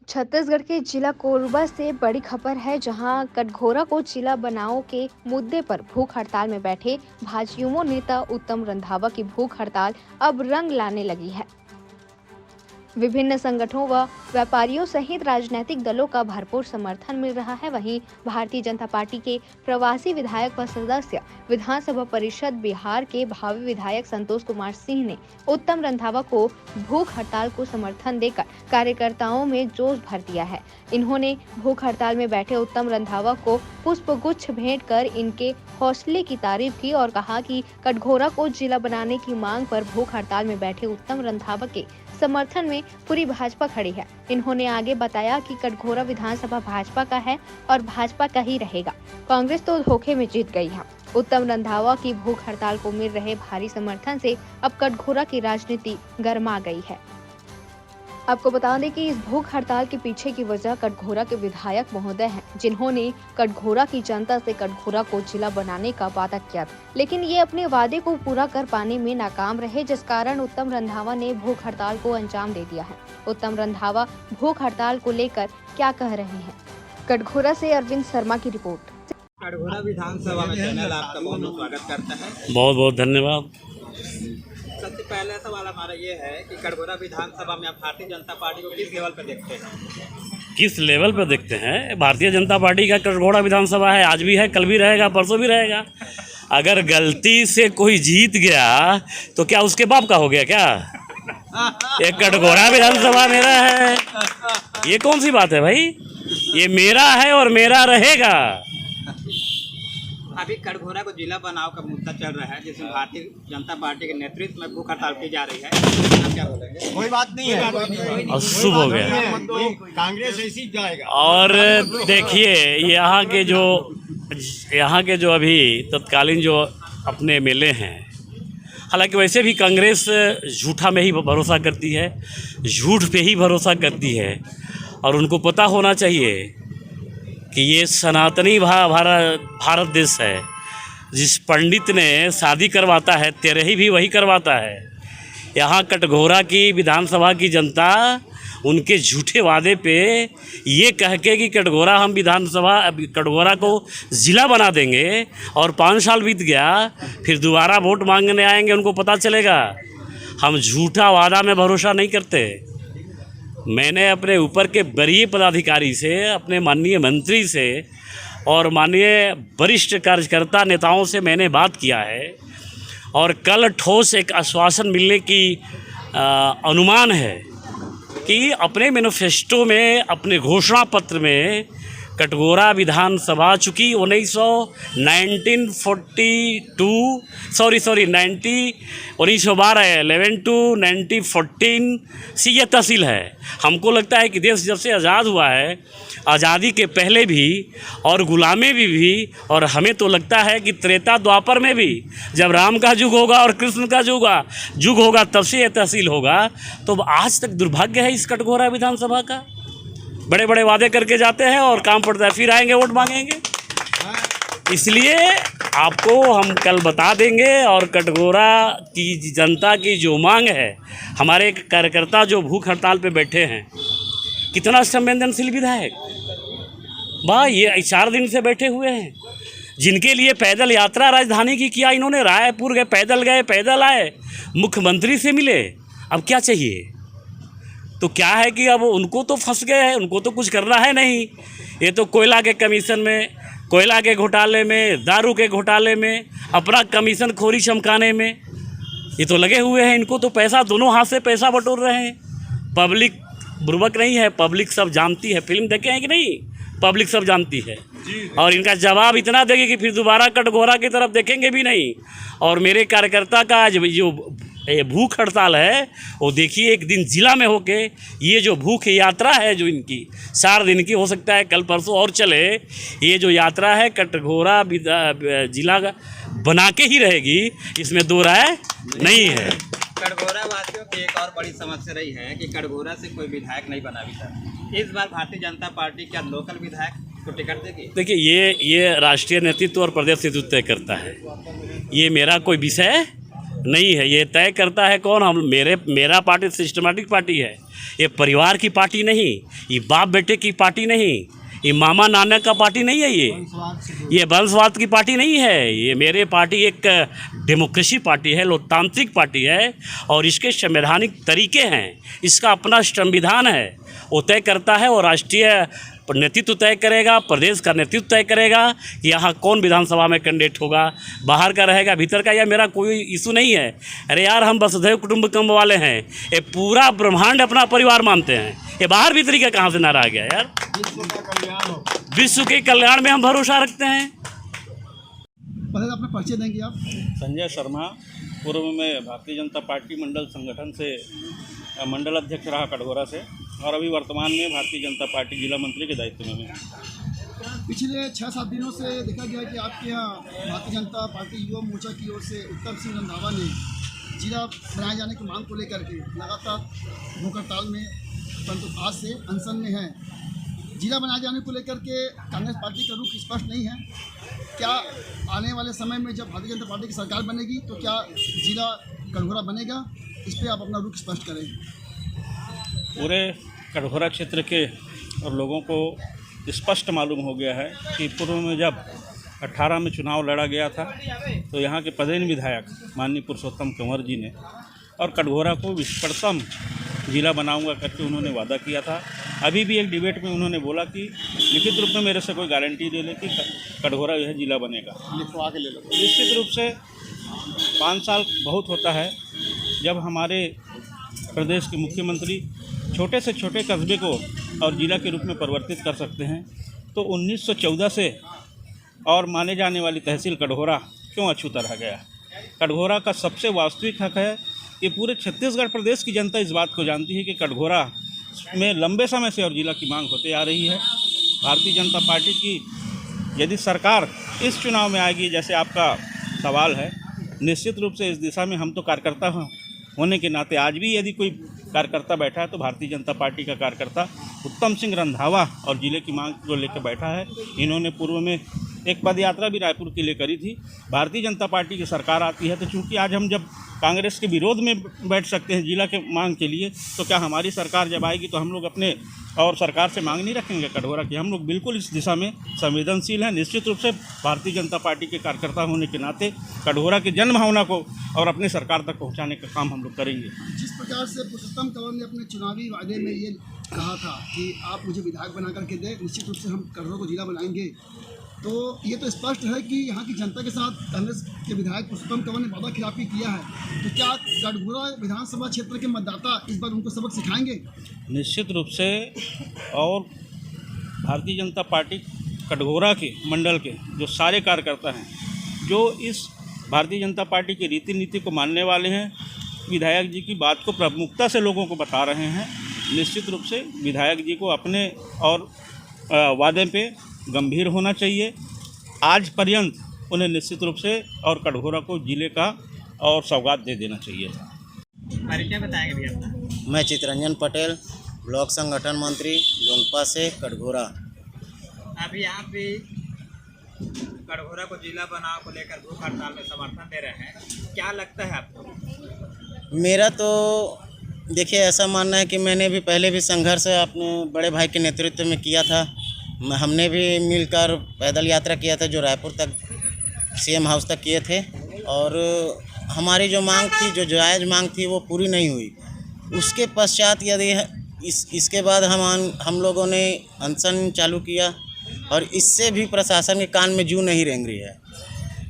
छत्तीसगढ़ के जिला कोरबा से बड़ी खबर है, जहां कटघोरा को जिला बनाओ के मुद्दे पर भूख हड़ताल में बैठे भाजयुमो नेता उत्तम रंधावा की भूख हड़ताल अब रंग लाने लगी है। विभिन्न संगठनों व व्यापारियों सहित राजनीतिक दलों का भरपूर समर्थन मिल रहा है। वहीं भारतीय जनता पार्टी के प्रवासी विधायक व सदस्य विधानसभा परिषद बिहार के भावी विधायक संतोष कुमार सिंह ने उत्तम रंधावा को भूख हड़ताल को समर्थन देकर कार्यकर्ताओं में जोश भर दिया है। इन्होंने भूख हड़ताल में बैठे उत्तम रंधावा को पुष्पगुच्छ भेंट कर इनके हौसले की तारीफ की और कहा कि कटघोरा को जिला बनाने की मांग पर भूख हड़ताल में बैठे उत्तम रंधावा के समर्थन में पूरी भाजपा खड़ी है। इन्होंने आगे बताया कि कटघोरा विधानसभा भाजपा का है और भाजपा का ही रहेगा। कांग्रेस तो धोखे में जीत गई है। उत्तम रंधावा की भूख हड़ताल को मिल रहे भारी समर्थन से अब कटघोरा की राजनीति गर्मा गई है। आपको बता दें कि इस भूख हड़ताल के पीछे की वजह कटघोरा के विधायक महोदय हैं, जिन्होंने कटघोरा की जनता से कटघोरा को जिला बनाने का वादा किया था, लेकिन ये अपने वादे को पूरा कर पाने में नाकाम रहे, जिस कारण उत्तम रंधावा ने भूख हड़ताल को अंजाम दे दिया है। उत्तम रंधावा भूख हड़ताल को लेकर क्या कह रहे हैं, कटघोरा से अरविंद शर्मा की रिपोर्ट। कटघोरा विधानसभा में चैनल आपका बहुत बहुत स्वागत करता है। बहुत बहुत धन्यवाद। सबसे पहला सवाल हमारा ये है कि कटघोरा विधानसभा में आप भारतीय जनता पार्टी को किस लेवल पर देखते हैं? किस लेवल पर देखते हैं? भारतीय जनता पार्टी का कटघोरा विधानसभा है, आज भी है, कल भी रहेगा, परसों भी रहेगा। अगर गलती से कोई जीत गया तो क्या उसके बाप का हो गया क्या? ये कटघोरा विधानसभा मेरा है, ये कौन सी बात है भाई? ये मेरा है और मेरा रहेगा। अभी कटघोरा को जिला बनाओ का मुद्दा चल रहा है, जिसमें भारतीय जनता पार्टी के नेतृत्व में भूख हड़ताल की जा रही है। आप क्या बोलेंगे? कोई बात नहीं है, और शुभ हो गया, कांग्रेस ऐसी जाएगा। और देखिए यहाँ के जो अभी तत्कालीन जो अपने एमएलए हैं, हालांकि वैसे भी कांग्रेस झूठा में ही भरोसा करती है, झूठ पे ही भरोसा करती है, और उनको पता होना चाहिए कि ये सनातनी भारत देश है। जिस पंडित ने शादी करवाता है, तेरही भी वही करवाता है। यहाँ कटघोरा की विधानसभा की जनता उनके झूठे वादे पे ये कह के कि कटघोरा को ज़िला बना देंगे, और 5 साल बीत गया, फिर दोबारा वोट मांगने आएंगे, उनको पता चलेगा। हम झूठा वादा में भरोसा नहीं करते। मैंने अपने ऊपर के वरीय पदाधिकारी से, अपने माननीय मंत्री से और माननीय वरिष्ठ कार्यकर्ता नेताओं से मैंने बात किया है, और कल ठोस एक आश्वासन मिलने की अनुमान है कि अपने मैनिफेस्टो में, अपने घोषणा पत्र में कटघोरा विधानसभा, चूँकि 11 to 1914 सी ये तहसील है। हमको लगता है कि देश जब से आज़ाद हुआ है, आज़ादी के पहले भी और गुलामी भी, और हमें तो लगता है कि त्रेता द्वापर में भी, जब राम का युग होगा और कृष्ण का युग होगा, तब से ये तहसील होगा। तो आज तक दुर्भाग्य है इस कटघोरा विधानसभा का। बड़े बड़े वादे करके जाते हैं और काम पड़ता है, फिर आएंगे वोट मांगेंगे। इसलिए आपको हम कल बता देंगे, और कटघोरा की जनता की जो मांग है, हमारे कार्यकर्ता जो भूख हड़ताल पे बैठे हैं, कितना संवेदनशील विधायक, वाह, ये 4 दिन से बैठे हुए हैं, जिनके लिए पैदल यात्रा राजधानी की किया इन्होंने, रायपुर गए, पैदल आए, मुख्यमंत्री से मिले। अब क्या चाहिए? तो क्या है कि अब उनको तो फंस गए हैं, उनको तो कुछ करना है नहीं। ये तो कोयला के कमीशन में, कोयला के घोटाले में, दारू के घोटाले में, अपना कमीशन खोरी चमकाने में ये तो लगे हुए हैं। इनको तो पैसा, दोनों हाथ से पैसा बटोर रहे हैं। पब्लिक बुर्बक नहीं है, पब्लिक सब जानती है। फिल्म देखे हैं कि नहीं? पब्लिक सब जानती है, और इनका जवाब इतना देगी कि फिर दोबारा कटघोरा की तरफ देखेंगे भी नहीं। और मेरे कार्यकर्ता का जो ये भूख हड़ताल है, वो देखिए एक दिन जिला में होके, ये जो भूख यात्रा है जो इनकी 4 दिन की, हो सकता है कल परसों और चले, ये जो यात्रा है कटघोरा जिला बना के ही रहेगी, इसमें 2 राय नहीं है। कटघोरा वासियों की एक और बड़ी समस्या रही है कि कटघोरा से कोई विधायक नहीं बना भी था। इस बार भारतीय जनता पार्टी क्या लोकल विधायक को टिकट देगी? देखिए, ये राष्ट्रीय नेतृत्व और प्रदेश नेतृत्व तय करता है। ये मेरा कोई विषय नहीं है। ये तय करता है कौन? हम मेरा पार्टी सिस्टमेटिक पार्टी है। ये परिवार की पार्टी नहीं, ये बाप बेटे की पार्टी नहीं, ये मामा नाना का पार्टी नहीं है। ये वंशवाद की पार्टी नहीं है। ये मेरे पार्टी एक डेमोक्रेसी पार्टी है, लोकतांत्रिक पार्टी है और इसके संवैधानिक तरीके हैं। इसका अपना संविधान है, वो तय करता है और राष्ट्रीय नेतृत्व तय करेगा, प्रदेश का नेतृत्व तय करेगा कि यहाँ कौन विधानसभा में कैंडिडेट होगा, बाहर का रहेगा भीतर का। यह मेरा कोई इशू नहीं है। अरे यार, हम वसुधैव कुटुंबकम वाले हैं। ये पूरा ब्रह्मांड अपना परिवार मानते हैं। ये बाहर भीतरी का कहाँ से नारा आ गया यार? विश्व के कल्याण में हम भरोसा रखते हैं। पहले अपना परिचय देंगे आप? संजय शर्मा, पूर्व में भारतीय जनता पार्टी मंडल संगठन से मंडल अध्यक्ष रहा कटघोरा से, और अभी वर्तमान में भारतीय जनता पार्टी जिला मंत्री के दायित्व में हूँ। पिछले 6-7 दिनों से देखा गया कि आपके यहाँ भारतीय जनता पार्टी युवा मोर्चा की ओर से उत्तम सिंह रंधावा ने जिला बनाए जाने की मांग को लेकर के लगातार भूख हड़ताल में, परंतु आज से अनशन में है। जिला बनाए जाने को लेकर के कांग्रेस पार्टी का रुख स्पष्ट नहीं है। क्या आने वाले समय में जब भारतीय जनता पार्टी की सरकार बनेगी तो क्या जिला कटघोरा बनेगा? इस पर आप अपना रुख स्पष्ट करें। पूरे कटघोरा क्षेत्र के और लोगों को स्पष्ट मालूम हो गया है कि पूर्व में जब 18 में चुनाव लड़ा गया था तो यहाँ के पदेन विधायक माननीय पुरुषोत्तम कंवर जी ने और कटघोरा को विश्वप्रथम जिला बनाऊंगा करके उन्होंने वादा किया था। अभी भी एक डिबेट में उन्होंने बोला कि लिखित रूप में मेरे से कोई गारंटी ले ले कि कटघोरा यह जिला बनेगा। लिखवा के ले लो। निश्चित रूप से 5 साल बहुत होता है जब हमारे प्रदेश के मुख्यमंत्री छोटे से छोटे कस्बे को और जिला के रूप में परिवर्तित कर सकते हैं, तो 1914 से और माने जाने वाली तहसील कटघोरा क्यों अछूता रह गया? कटघोरा का सबसे वास्तविक हक है कि पूरे छत्तीसगढ़ प्रदेश की जनता इस बात को जानती है कि कटघोरा में लंबे समय से और जिला की मांग होते आ रही है। भारतीय जनता पार्टी की यदि सरकार इस चुनाव में आएगी, जैसे आपका सवाल है, निश्चित रूप से इस दिशा में हम तो कार्यकर्ता होने के नाते आज भी यदि कोई कार्यकर्ता बैठा है तो भारतीय जनता पार्टी का कार्यकर्ता उत्तम सिंह रंधावा और जिले की मांग को लेकर बैठा है। इन्होंने पूर्व में एक पद यात्रा भी रायपुर के लिए करी थी। भारतीय जनता पार्टी की सरकार आती है तो चूंकि आज हम जब कांग्रेस के विरोध में बैठ सकते हैं जिला के मांग के लिए, तो क्या हमारी सरकार जब आएगी तो हम लोग अपने और सरकार से मांग नहीं रखेंगे कटघोरा की? हम लोग बिल्कुल इस दिशा में संवेदनशील हैं। निश्चित रूप से भारतीय जनता पार्टी के कार्यकर्ता होने के नाते कटघोरा की जन भावना को और अपनी सरकार तक पहुंचाने का काम हम लोग करेंगे। जिस प्रकार से पुरुषोत्तम कंवर ने अपने चुनावी वादे में ये कहा था कि आप मुझे विधायक बना करके दें, निश्चित रूप से हम कटघोरा को जिला बनाएंगे, तो ये तो स्पष्ट है कि यहाँ की जनता के साथ कांग्रेस के विधायक पुरुषोत्तम कंवर ने वादा खिलाफी किया है। तो क्या कटघोरा विधानसभा क्षेत्र के मतदाता इस बार उनको सबक सिखाएंगे? निश्चित रूप से। और भारतीय जनता पार्टी कटघोरा के मंडल के जो सारे कार्यकर्ता हैं, जो इस भारतीय जनता पार्टी की रीति नीति को मानने वाले हैं, विधायक जी की बात को प्रमुखता से लोगों को बता रहे हैं, निश्चित रूप से विधायक जी को अपने और वादे पे गंभीर होना चाहिए। आज पर्यंत उन्हें निश्चित रूप से और कटघोरा को जिले का और सौगात दे देना चाहिए था। परिचय बताएंगे भैया अपना? मैं चितरंजन पटेल, ब्लॉक संगठन मंत्री लोंगपा से कटघोरा। अभी आप भी कटघोरा को जिला बनाओ को लेकर भूख हड़ताल में समर्थन दे रहे हैं, क्या लगता है आपको? मेरा तो देखिए ऐसा मानना है कि मैंने भी पहले भी संघर्ष अपने बड़े भाई के नेतृत्व में किया था। हमने भी मिलकर पैदल यात्रा किया था जो रायपुर तक सीएम हाउस तक किए थे, और हमारी जो मांग थी, जो जायज़ मांग थी, वो पूरी नहीं हुई। उसके पश्चात यदि इसके बाद हम लोगों ने अनशन चालू किया और इससे भी प्रशासन के कान में जूं नहीं रेंग रही है।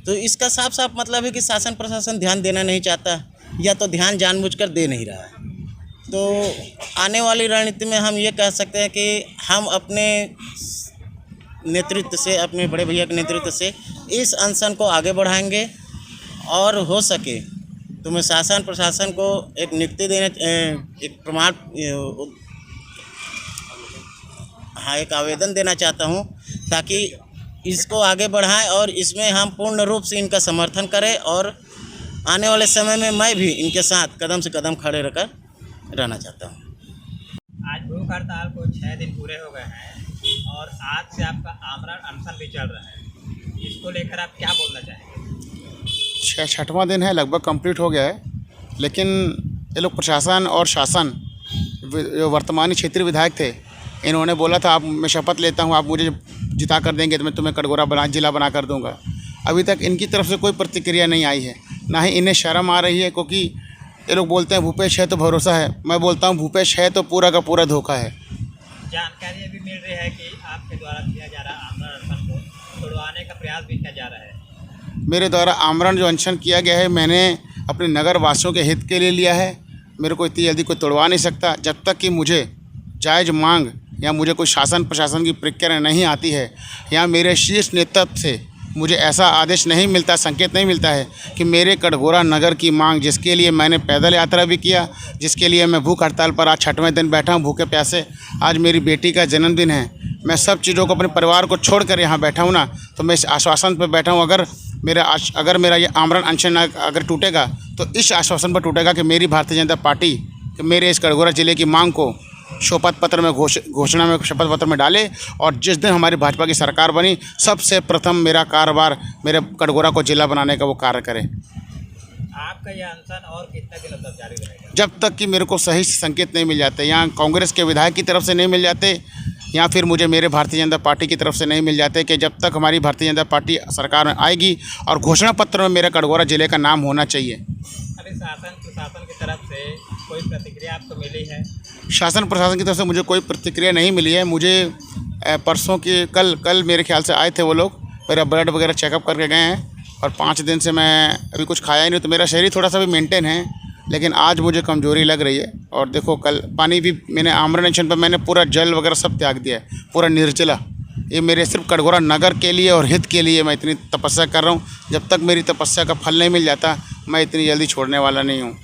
तो इसका साफ साफ मतलब है कि शासन प्रशासन ध्यान देना नहीं चाहता, या तो ध्यान जानबूझकर दे नहीं रहा है। तो आने वाली रणनीति में हम ये कह सकते हैं कि हम अपने नेतृत्व से, अपने बड़े भैया के नेतृत्व से इस अनशन को आगे बढ़ाएंगे, और हो सके तो मैं शासन प्रशासन को एक नियुक्ति देने, एक प्रमाण, एक आवेदन देना चाहता हूं, ताकि इसको आगे बढ़ाएं और इसमें हम पूर्ण रूप से इनका समर्थन करें, और आने वाले समय में मैं भी इनके साथ कदम से कदम खड़े रहकर रहना चाहता हूँ। आज भूख हड़ताल को 6 दिन पूरे हो गए हैं और आज से आपका आमरण अनशन भी चल रहा है, इसको लेकर आप क्या बोलना चाहेंगे? छठवां दिन है, लगभग कंप्लीट हो गया है, लेकिन ये लोग प्रशासन और शासन जो वर्तमानी क्षेत्रीय विधायक थे, इन्होंने बोला था आप मैं शपथ लेता हूँ, आप मुझे जिता कर देंगे तो मैं तुम्हें कटघोरा जिला बना कर दूँगा। अभी तक इनकी तरफ से कोई प्रतिक्रिया नहीं आई है, ना ही इन्हें शर्म आ रही है, क्योंकि ये लोग बोलते हैं भूपेश है तो भरोसा है। मैं बोलता हूँ भूपेश है तो पूरा का पूरा धोखा है। जानकारी अभी मिल रही है कि आपके द्वारा किया जा रहा आमरण अनशन को छुड़वाने का प्रयास भी किया जा रहा है। मेरे द्वारा आमरण जो अनशन किया गया है, मैंने अपने नगर वासियों के हित के लिए लिया है। मेरे को इतनी जल्दी कोई तोड़वा नहीं सकता जब तक कि मुझे जायज़ मांग या मुझे कोई शासन प्रशासन की प्रक्रिया नहीं आती है, या मेरे शीर्ष नेतृत्व से मुझे ऐसा आदेश नहीं मिलता, संकेत नहीं मिलता है कि मेरे कटघोरा नगर की मांग, जिसके लिए मैंने पैदल यात्रा भी किया, जिसके लिए मैं भूख हड़ताल पर आज 6वें दिन बैठा हूँ भूखे प्यासे, आज मेरी बेटी का जन्मदिन है, मैं सब चीज़ों को अपने परिवार को छोड़कर यहाँ बैठा हूँ ना, तो मैं इस आश्वासन पर बैठा हूँ अगर मेरा ये आमरण अनशन अगर टूटेगा तो इस आश्वासन पर टूटेगा कि मेरी भारतीय जनता पार्टी मेरे इस कटघोरा जिले की मांग को शपथ पत्र में घोषणा में शपथ पत्र में डाले, और जिस दिन हमारी भाजपा की सरकार बनी सबसे प्रथम मेरा कारोबार मेरे कटघोरा को जिला बनाने का वो कार्य करे। आपका यह अनशन और कितना दिनों तक जारी रहेगा? जब तक कि मेरे को सही संकेत नहीं मिल जाते, यहाँ कांग्रेस के विधायक की तरफ से नहीं मिल जाते, या फिर मुझे मेरे भारतीय जनता पार्टी की तरफ से नहीं मिल जाते, कि जब तक हमारी भारतीय जनता पार्टी सरकार में आएगी और घोषणा पत्र में मेरा कटघोरा जिले का नाम होना चाहिए। अभी शासन प्रशासन की तरफ से कोई प्रतिक्रिया आपको मिली है? शासन प्रशासन की तरफ से मुझे कोई प्रतिक्रिया नहीं मिली है। मुझे परसों की कल मेरे ख्याल से आए थे वो लोग, मेरा ब्लड वगैरह चेकअप करके गए हैं, और 5 दिन से मैं अभी कुछ खाया ही नहीं, तो मेरा शरीर थोड़ा सा भी मेंटेन है, लेकिन आज मुझे कमज़ोरी लग रही है। और देखो कल पानी भी मैंने आमरण अनशन पर मैंने पूरा जल वगैरह सब त्याग दिया है, पूरा निर्जला। ये मेरे सिर्फ कटघोरा नगर के लिए और हित के लिए मैं इतनी तपस्या कर रहा हूँ। जब तक मेरी तपस्या का फल नहीं मिल जाता मैं इतनी जल्दी छोड़ने वाला नहीं हूँ।